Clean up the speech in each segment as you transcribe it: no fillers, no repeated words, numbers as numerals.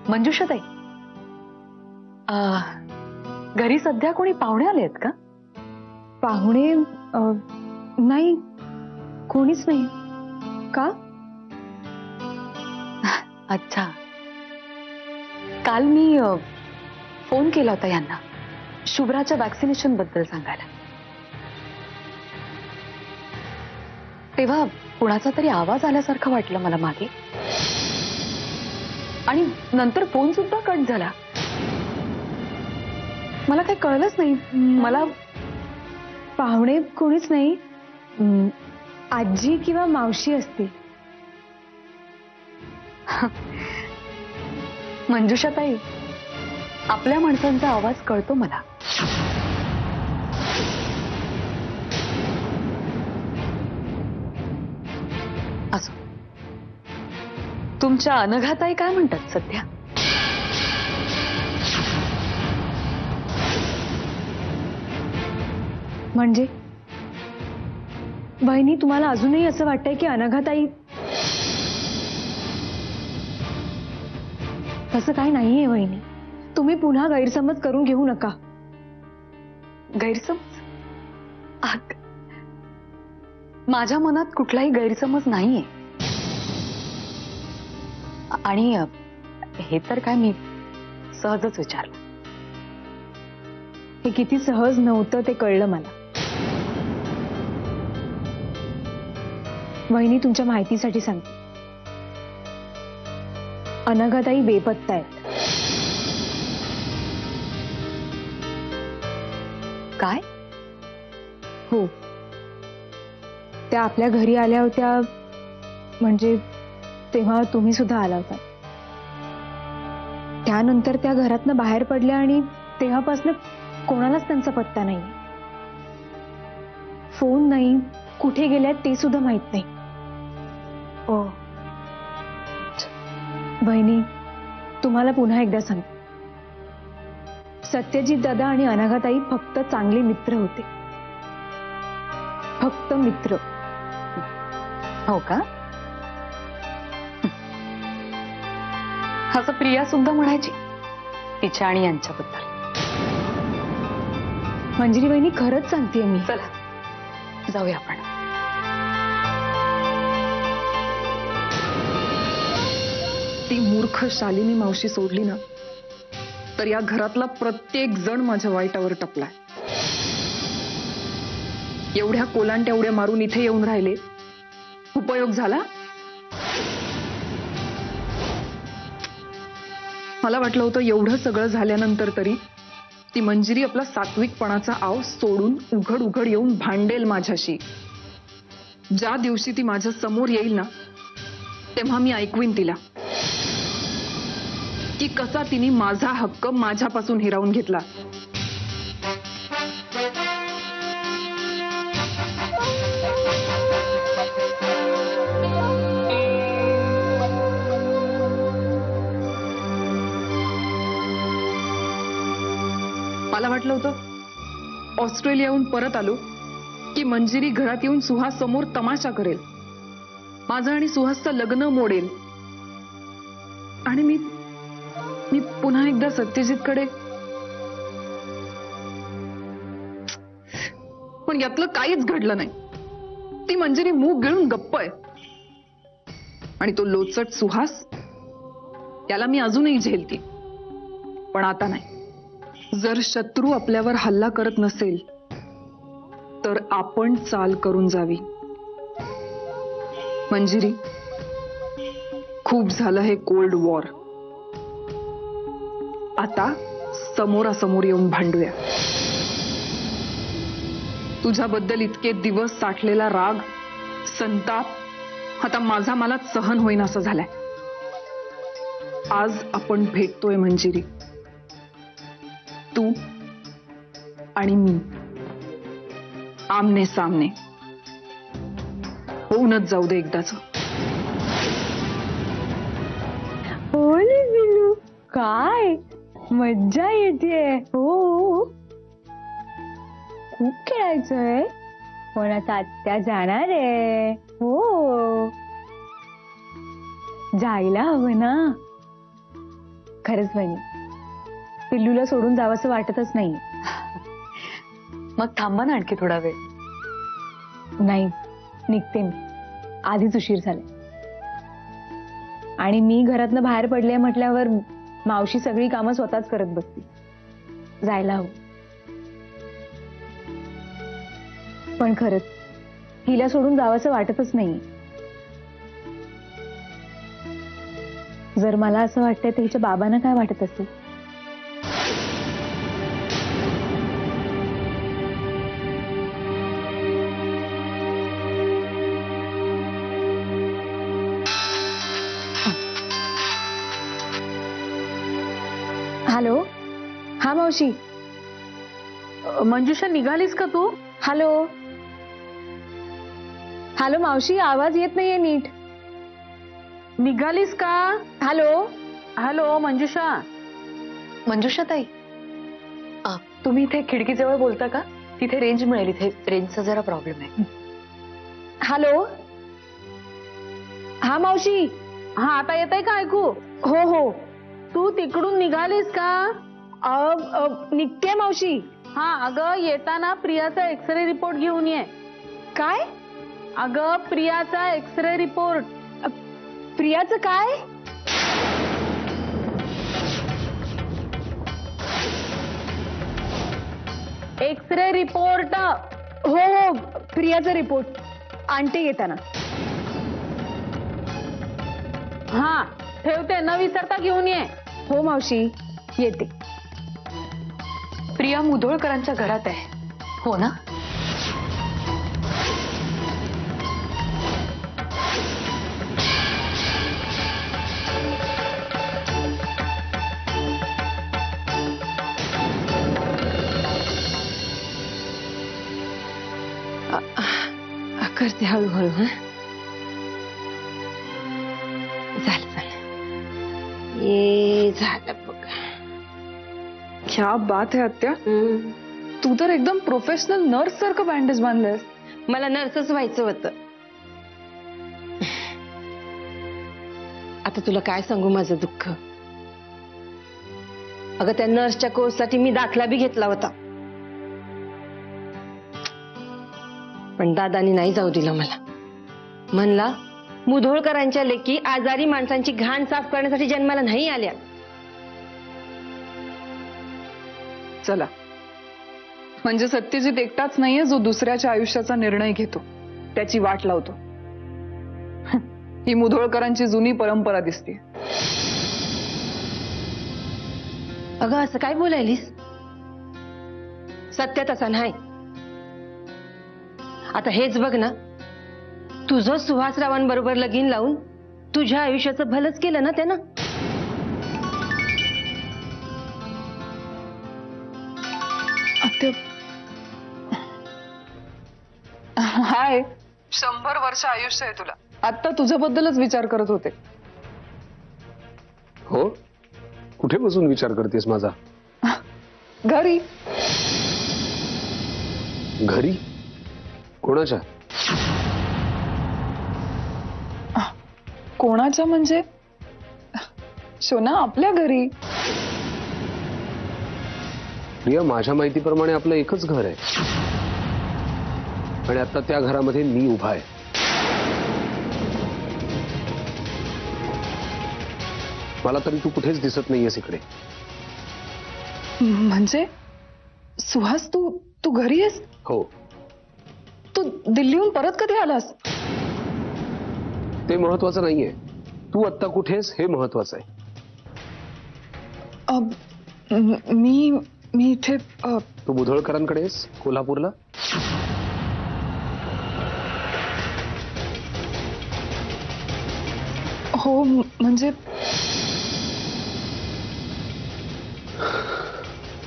मंजुषाताई, घरी सध्या कोणी पाहुणे आले आहेत का? पाहुणे नाही, कोणीच नाही. का? अच्छा, काल मी फोन केला होता यांना शुभ्राच्या वॅक्सिनेशन बद्दल सांगायला. तेव्हा कुणाचा तरी आवाज आल्यासारखं वाटलं मला मागे, आणि नंतर फोन सुद्धा कट झाला. मला काही कळलंच नाही. मला पाहुणे कोणीच नाही, आजी किंवा मावशी असतील. मंजुषाताई, आपल्या माणसांचा आवाज कळतो मला. असो, तुमच्या अनघाताई काय म्हणतात सध्या? म्हणजे बहिणी, तुम्हाला अजूनही असं वाटतंय की अनघाताई? तसं काही नाहीये वहिनी, तुम्ही पुन्हा गैरसमज करून घेऊ नका. गैरसमज? माझ्या मनात कुठलाही गैरसमज नाहीये. आणि हे तर काय मी सहजच विचारलं. हे किती सहज नव्हतं ते कळलं मला. वहिनी, तुमच्या माहितीसाठी सांगते, अनघाताई बेपत्ता आहेत. काय? हो, त्या आपल्या घरी आल्या होत्या, म्हणजे तेव्हा तुम्ही सुद्धा आला होता. त्यानंतर त्या घरातनं बाहेर पडल्या आणि तेव्हापासून कोणालाच त्यांचा पत्ता नाही. फोन नाही, कुठे गेल्यात ते सुद्धा माहित नाही. ओ बहिणी, तुम्हाला पुन्हा एकदा सांगते, सत्यजित दादा आणि अनघाताई फक्त चांगले मित्र होते. फक्त मित्र. हो का? असं प्रिया सुद्धा म्हणायची तिच्या आणि यांच्याबद्दल. मंजिरी बहिणी, खरंच सांगतेय मी. चला जाऊया आपण. ती मूर्ख शालिनी मावशी सोडली ना, तर या घरातला प्रत्येक जण माझ्या वाईटावर टपलाय. एवढ्या कोलांट्या उड्या मारून इथे येऊन राहिले, उपयोग झाला? मला वाटलं होतं एवढं सगळं झाल्यानंतर तरी ती मंजिरी आपला सात्विकपणाचा आव सोडून उघड उघड येऊन भांडेल माझ्याशी. ज्या दिवशी ती माझ्या समोर येईल ना, तेव्हा मी ऐकवीन तिला की कसा तिने माझा हक्क माझ्यापासून हिरावून घेतला. मला वाटलं होतं ऑस्ट्रेलियाहून परत आलो की मंजिरी घरात येऊन सुहास समोर तमाशा करेल, माझं आणि सुहासचं लग्न मोडेल, आणि मी पुन्हा एकदा सत्यजितकडे. पण यातलं काहीच घडलं नाही. ती मंजिरी मूग गिळून गप्प आहे, आणि तो लोचट सुहास, त्याला मी अजूनही झेलते. पण आता नाही. जर शत्रू आपल्यावर हल्ला करत नसेल तर आपण चाल करून जावी. मंजिरी, खूप झालं हे कोल्ड वॉर. आता समोरासमोर येऊन भांडूया. तुझ्याबद्दल इतके दिवस साठलेला राग, संताप आता माझा मला सहन होईनासा झालाय. आज आपण भेटतोय मंजिरी, तू आणि मी, आमने सामने. होऊनच जाऊ दे एकदाच. काय मज्जा येते. हो, खूप खेळायचंय, पण आता आत्या जाणार आहे. हो, जायला हवं ना. खरंच बहिणी, पिल्लूला सोडून जावंसं वाटतच नाही. मग थांबा ना आणखी थोडा वेळ. नाही, निघते मी. आधीच उशीर झाले. आणि मी घरातनं बाहेर पडले म्हटल्यावर मावशी सगळी कामं स्वतःच करत बसती. जायला हवं. पण खरंच हिला सोडून जावंसं वाटतच नाही. जर मला असं वाटतंय तर हिच्या बाबांना काय वाटत असेल. हॅलो. हा मावशी. मंजुषा, निघालीस का तू? हॅलो. हॅलो मावशी, आवाज येत नाहीये नीट. निघालीस का? हॅलो. हॅलो मंजुषा. मंजुषा ताई, तुम्ही इथे खिडकीजवळ बोलता का? तिथे रेंज मिळेल. इथे रेंजचा जरा प्रॉब्लेम आहे. हॅलो. हा मावशी. हा, आता येतंय का ऐकू? हो हो. तू तिकडून निघालीस का? निघते मावशी. हा, अगं येताना प्रियाचा एक्सरे रिपोर्ट घेऊन ये. काय? अगं प्रियाचा एक्सरे रिपोर्ट. प्रियाचं काय? X-ray report. हो हो, प्रियाचा रिपोर्ट आणते येताना. हा, ठेवते. न विसरता घेऊन ये. हो मावशी, येते. प्रिया मुधोळकरांच्या घरात आहे, हो ना? करते हळूहळू. झालं झालं. ये झालं बघ. क्या बात आहे आत्या. तू तर एकदम प्रोफेशनल नर्स सारखं बँडेज बांधलंयस. मला नर्सच व्हायचं होतं. आता तुला काय सांगू माझं दुःख. अगं त्या नर्सच्या कोर्ससाठी मी दाखला बी घेतला होता, पण दादानी नाही जाऊ दिलं मला. म्हणला मुधोळकरांच्या लेकी आजारी माणसांची घाण साफ करण्यासाठी जन्माला नाही आल्या. चला, म्हणजे सत्यजित एकटाच नाहीये जो दुसऱ्याच्या आयुष्याचा निर्णय घेतो, त्याची वाट लावतो. ही मुधोळकरांची जुनी परंपरा दिसते. अगं असं काय बोलायलीस? सत्य तसा नाही. आता हेच बघ ना, तुझं सुहासरावांबरोबर लगीन लावून तुझ्या आयुष्याचं भलंच केलं ना त्यानं. हाय, 100 वर्ष आयुष्य आहे तुला. आता तुझ्याबद्दलच विचार करत होते. हो, कुठे बसून विचार करतेस माझा? घरी. घरी? कोणाच्या? कोणाच्या म्हणजे शोना, आपल्या घरी. प्रिया, माझ्या माहितीप्रमाणे आपलं एकच घर आहे आणि आता त्या घरामध्ये मी उभा आहे. मला तरी तू कुठेच दिसत नाहीयेस इकडे. म्हणजे सुहास, तू घरी आहेस? हो. तू दिल्लीहून परत कधी आलास? ते महत्वाचं नाहीये, तू आत्ता कुठेस हे महत्वाचं आहे. मी इथे. तू मुधोळकरांकडे आहेस कोल्हापूरला? हो, म्हणजे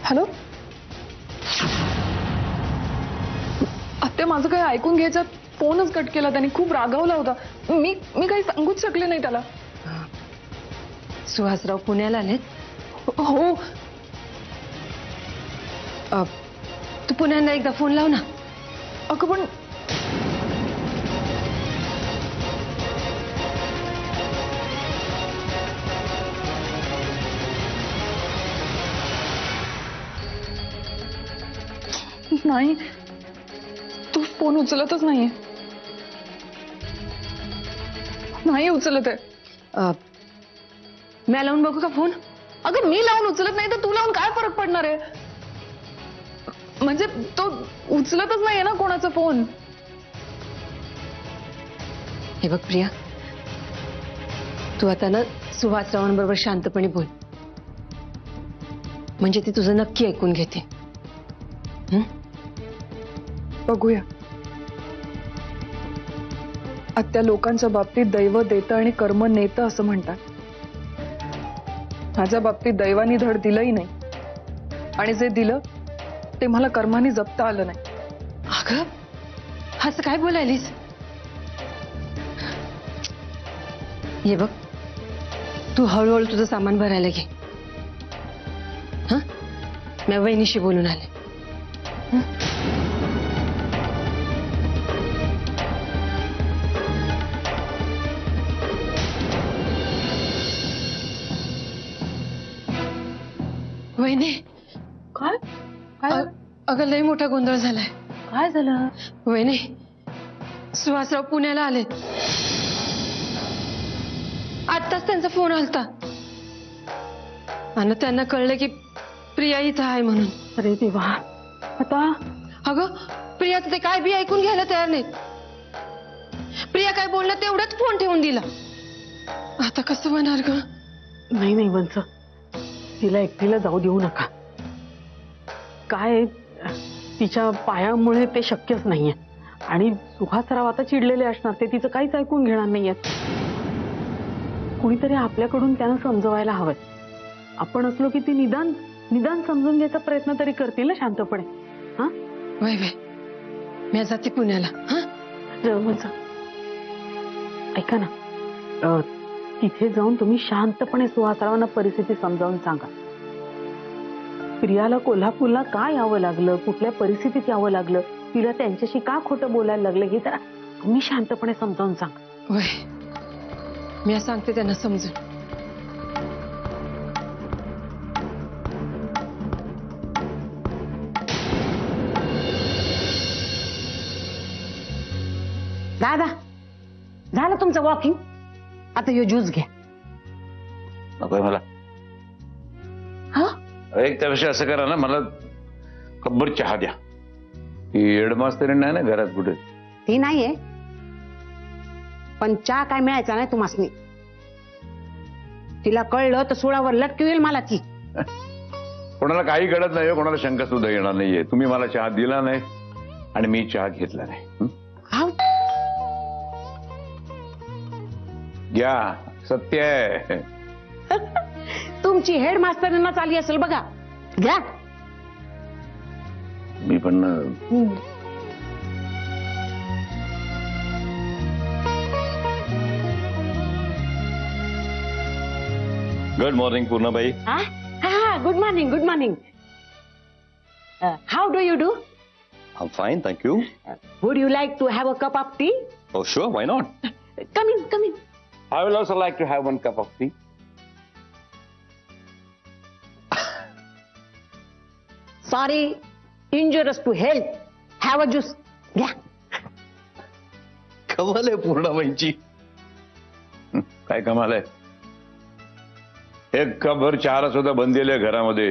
हॅलो आत्या, माझं काही ऐकून घ्यायचं. फोनच कट केला त्याने. खूप रागावला होता. मी काही सांगूच शकले नाही त्याला. सुहासराव पुण्याला आलेत? हो. तू पुण्याला एकदा फोन लाव ना. अगं पण नाही, तू फोन उचलतच नाहीये. नाही उचलत आहे. मी लावून बघू का फोन? अगं मी लावून उचलत नाही तर तू लावून काय फरक पडणार आहे? म्हणजे तो उचलतच नाहीये ना कोणाचा फोन. हे बघ प्रिया, तू आता ना सुहास रावांबरोबर शांतपणे बोल, म्हणजे ती तुझं नक्की ऐकून घेते. बघूया. आत्या लोकांच्या बाबतीत दैव देतं आणि कर्म नेतं असं म्हणतात. माझ्या बाबतीत दैवानी धड दिलंही नाही आणि जे दिलं ते मला कर्माने जपता आलं नाही. अगं असं काय बोलायलीस? हे बघ, तू हळूहळू तुझं सामान भरायला घे. हा, मी वहिनीशी बोलून आले. वहिनी, काय काय अगं लय मोठा गोंधळ झालाय. काय झालं? वहिनी, सुहासराव पुण्याला आलेत. आत्ताच त्यांचा फोन आलता आणि त्यांना कळलं की प्रिया इथं आहे म्हणून. अरे देवा, आता अगं प्रिया ते काय बी ऐकून घ्यायला तयार नाहीत. प्रिया काय बोलणं तेवढंच फोन ठेवून दिला. आता कसं होणार ग? नाही नाही वंच, तिला एकटीला जाऊ देऊ नका. काय तिच्या पायामुळे ते शक्यच नाहीये आणि सुहासराव आता चिडलेले असणार, ते तिचं काहीच ऐकून घेणार नाहीयेत. कुणीतरी आपल्याकडून त्यांना समजवायला हवं. आपण असलो की ती निदान निदान समजून घ्यायचा प्रयत्न तरी करतील ना शांतपणे. हा वय वय, मी जाते पुण्याला. हा वंच, ऐका ना, तिथे जाऊन तुम्ही शांतपणे सुहासरावांना परिस्थिती समजावून सांगा. प्रियाला कोल्हापूरला का यावं लागलं, कुठल्या परिस्थितीत यावं लागलं, तिला त्यांच्याशी का खोटं बोलायला लागलं, हे तर तुम्ही शांतपणे समजावून सांगा. वय, मी सांगते त्यांना समजून. दादा, झालं तुमचं वॉकिंग? आता यो ज्यूस घ्या. नकोय मला. हा, एक त्यापेक्षा असं करा ना, मला कब्बर चहा द्या. ती हेडमास्तरी नाही ना घरात कुठे. ती नाहीये, पण चहा काय मिळायचा नाही तुम्हासनी. तिला कळलं तर सोळावर लटकवेल मला ती. कोणाला काही कळत नाही, कोणाला शंका सुद्धा येणार नाहीये. तुम्ही मला चहा दिला नाही आणि मी चहा घेतला नाही. हाव, घ्या, सत्य आहे. तुमची हेडमास्टरांना चालली असेल बघा. घ्या. मी पण गुड मॉर्निंग पूर्णाबाई. हा हा, good morning, good morning. How do you do? I'm fine, thank you. Would you like to have a cup of tea? Oh, sure, why not? Come in, come in. I will also like to have one cup of tea. Sorry, injurious to health. Have a juice. घ्या. कमाल आहे पूर्णाबाईंची. काय कमाल आहे. एक कपभर चहाला सुद्धा बंदिले घरामध्ये.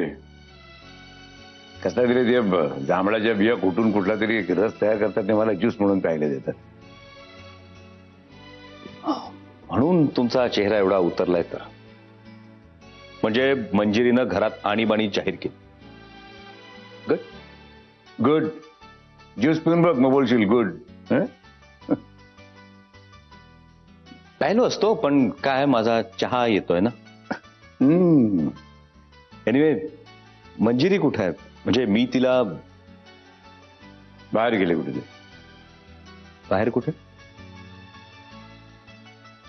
कसला तरी ते जांभळाच्या बिया कुठून कुठला तरी रस तयार करतात, ते मला ज्यूस म्हणून प्यायला देतात. म्हणून तुमचा चेहरा एवढा उतरलाय तर. म्हणजे मंजिरीनं घरात आणीबाणी जाहीर केली. Good good. ज्यूस पिऊन बघ, मग बोलशील गुड. प्यायलो असतो, पण काय माझा चहा येतोय ना. एनिवे, मंजिरी कुठे आहे? म्हणजे मी तिला बाहेर गेले कुठे. बाहेर कुठे?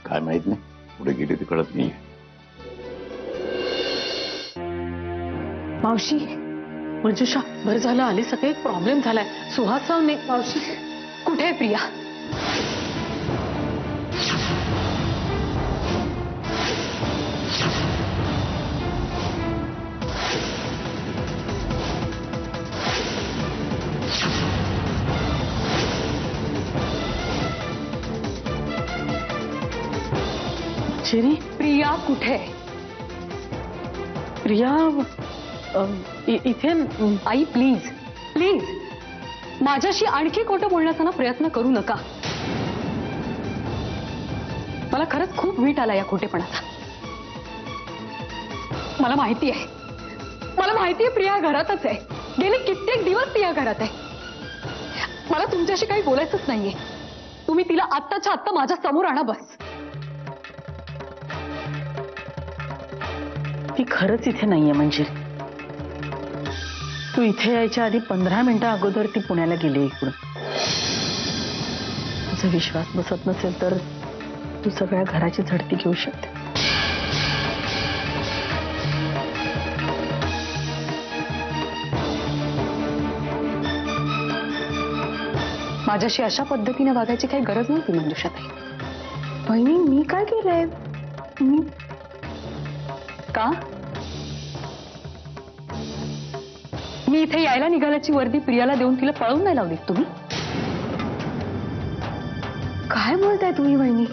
काय माहित नाही, कुठे गेले ते कळत नाही. मावशी, मंजुषा, बरं झालं आली. सगळे प्रॉब्लेम झालाय. सुहासराव ने. मावशी, कुठे आहे प्रिया? मंजिरी, प्रिया कुठे? प्रिया इथे आई प्लीज प्लीज माझ्याशी आणखी खोटं बोलण्याचा ना प्रयत्न करू नका. मला खरंच खूप वीट आला या खोटेपणाचा. मला माहिती आहे प्रिया घरातच आहे. गेले कित्येक दिवस ती या घरात आहे. मला तुमच्याशी काही बोलायचंच नाहीये. तुम्ही तिला आत्ताच्या आत्ता माझ्या समोर आणा बस. ती खरंच इथे नाहीये मंजिरी. तू इथे यायच्या आधी 15 मिनिटं अगोदर ती पुण्याला गेली इकडून. तुझा विश्वास बसत नसेल तर तू सगळ्या घराची झडती घेऊ शकते. माझ्याशी अशा पद्धतीने वागायची काही गरज नव्हती मंजुषाताई. बहिणी मी काय केलंय? मी का? मी इथे यायला निघाल्याची वर्दी प्रियाला देऊन तिला पळवून नाही लावली तुम्ही? काय बोलताय तुम्ही बहिणी?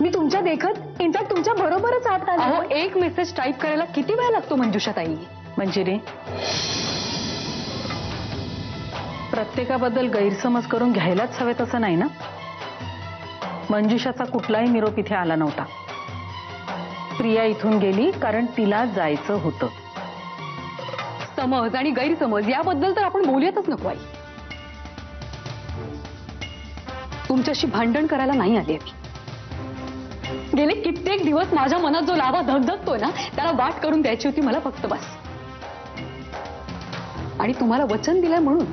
मी तुमच्या देखत इनफॅक्ट तुमच्या बरोबरच आत आले. अहो एक मेसेज टाईप करायला किती वेळ लागतो मंजुषाताई? मंजिरी, प्रत्येकाबद्दल गैरसमज करून घ्यायलाच हवे तसं नाही ना. मंजुषाचा कुठलाही निरोप इथे आला नव्हता. प्रिया इथून गेली कारण तिला जायचं होतं. समज आणि गैरसमज याबद्दल तर आपण बोलूयातच नको आई. तुमच्याशी भांडण करायला नाही आली आहे मी. गेले कित्येक दिवस माझ्या मनात जो लावा धगधगतोय ना त्याला वाट करून द्यायची होती मला फक्त बस. आणि तुम्हाला वचन दिलंय म्हणून.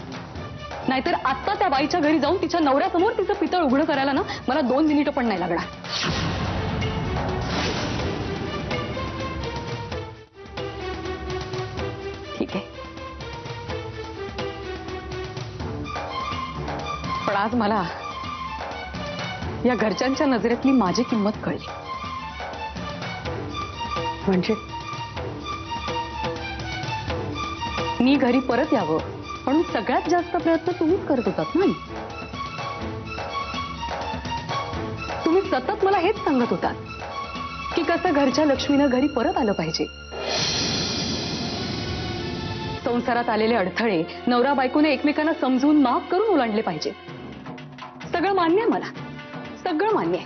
नाहीतर आत्ता त्या बाईच्या घरी जाऊन तिच्या नवऱ्यासमोर तिचं पितळ उघडं करायला ना मला 2 मिनिटं पण नाही लागणार. ठीक आहे. पण आज मला या घरच्यांच्या नजरेतली माझी किंमत कळली. म्हणजे मी घरी परत यावं म्हणून सगळ्यात जास्त प्रयत्न तुम्हीच करत होतात ना. तुम्ही सतत मला हेच सांगत होतात की कसं घरच्या लक्ष्मीनं घरी परत आलं पाहिजे. संसारात आलेले अडथळे नवरा बायकोने एकमेकांना समजून माफ करून ओलांडले पाहिजे. सगळं मान्य आहे मला, सगळं मान्य आहे.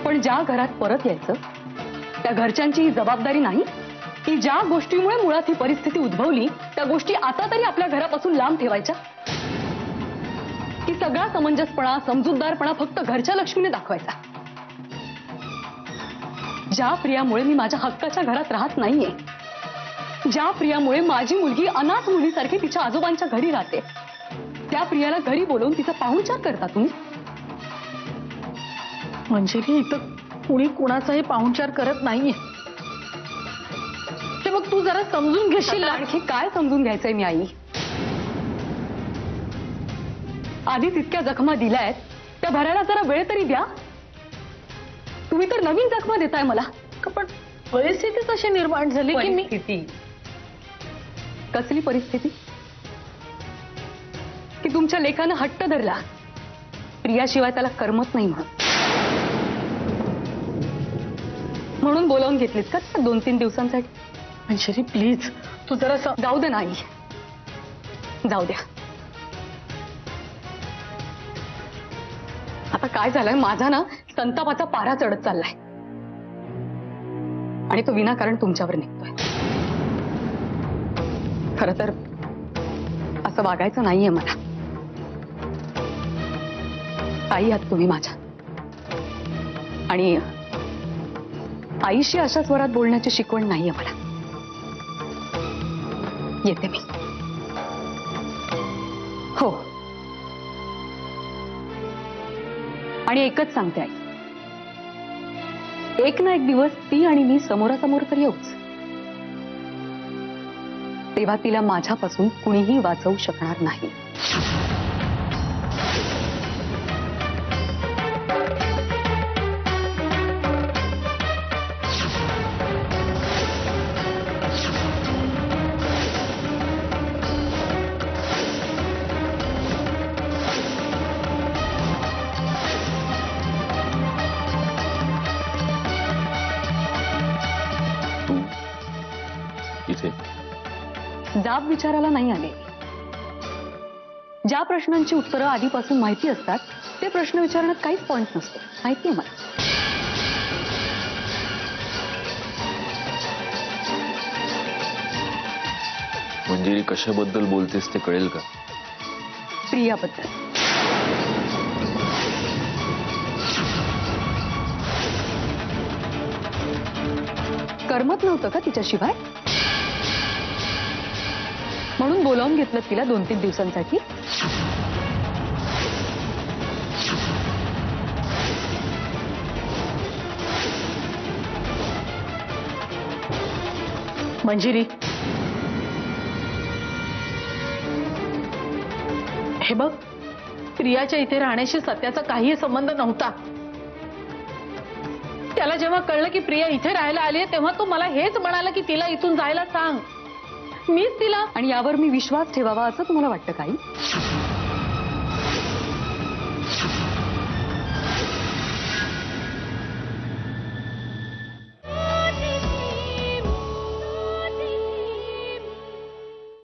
पण ज्या घरात परत यायचं त्या घरच्यांची ही जबाबदारी नाही की ज्या गोष्टीमुळे मुळात ही परिस्थिती उद्भवली त्या गोष्टी आता तरी आपल्या घरापासून लांब ठेवायच्या. की सगळा समंजसपणा समजूतदारपणा फक्त घरच्या लक्ष्मीने दाखवायचा. ज्या प्रियामुळे मी माझ्या हक्काच्या घरात राहत नाहीये, ज्या प्रियामुळे माझी मुलगी अनाथ मुलीसारखी तिच्या आजोबांच्या घरी राहते, त्या प्रियाला घरी बोलवून तिचा पाहुणचार करता तुम्ही. मंजिरी, इथं कुणी कुणाचाही पाहुणचार करत नाहीये. ते मग तू जरा समजून घेशील. आणखी काय समजून घ्यायचंय मी आई? आधीच इतक्या जखमा दिल्यात त्या भरायला जरा वेळ तरी द्या. तुम्ही तर नवीन जखमा देताय मला. पण परिस्थितीच अशी निर्माण झाली की मी कसली परिस्थिती? की तुमच्या लेखानं हट्ट धरला प्रियाशिवाय त्याला करमत नाही म्हणून बोलावून घेतलीत का 2-3 दिवसांसाठी? मंजिरी प्लीज तू जरा जाऊ दे नाही, जाऊ द्या. आता काय झालंय, माझा ना संतापाचा पारा चढत चाललाय आणि तो विनाकारण तुमच्यावर निघतोय. खरं तर असं वागायचं नाहीये मला. आई आहात तुम्ही माझ्या, आणि आईशी अशा स्वरात बोलण्याची शिकवण नाहीये मला. येते मी. हो, आणि एकच सांगते आई, एक ना एक दिवस ती आणि मी समोरासमोर तर येऊच. तेव्हा तिला माझ्यापासून कुणीही वाचवू शकणार नाही. जाब विचारायला नाही आले. ज्या प्रश्नांची उत्तरं आधीपासून माहिती असतात ते प्रश्न विचारण्यात काहीच पॉइंट नसतो. माहिती आहे मला. मंजिरी कशाबद्दल बोलतेस ते कळेल का? प्रियाबद्दल. करमत नव्हतं का तिच्याशिवाय? म्हणून बोलावून घेतलं तिला 2-3 दिवसांसाठी. मंजिरी, हे बघ, प्रियाच्या इथे राहण्याशी सत्याचा काही संबंध नव्हता. त्याला जेव्हा कळलं की प्रिया इथे राहायला आली आहे तेव्हा तो मला हेच म्हणाला की तिला इथून जायला सांग. मीच तिला. आणि यावर मी विश्वास ठेवावा असं तुम्हाला वाटतं काही?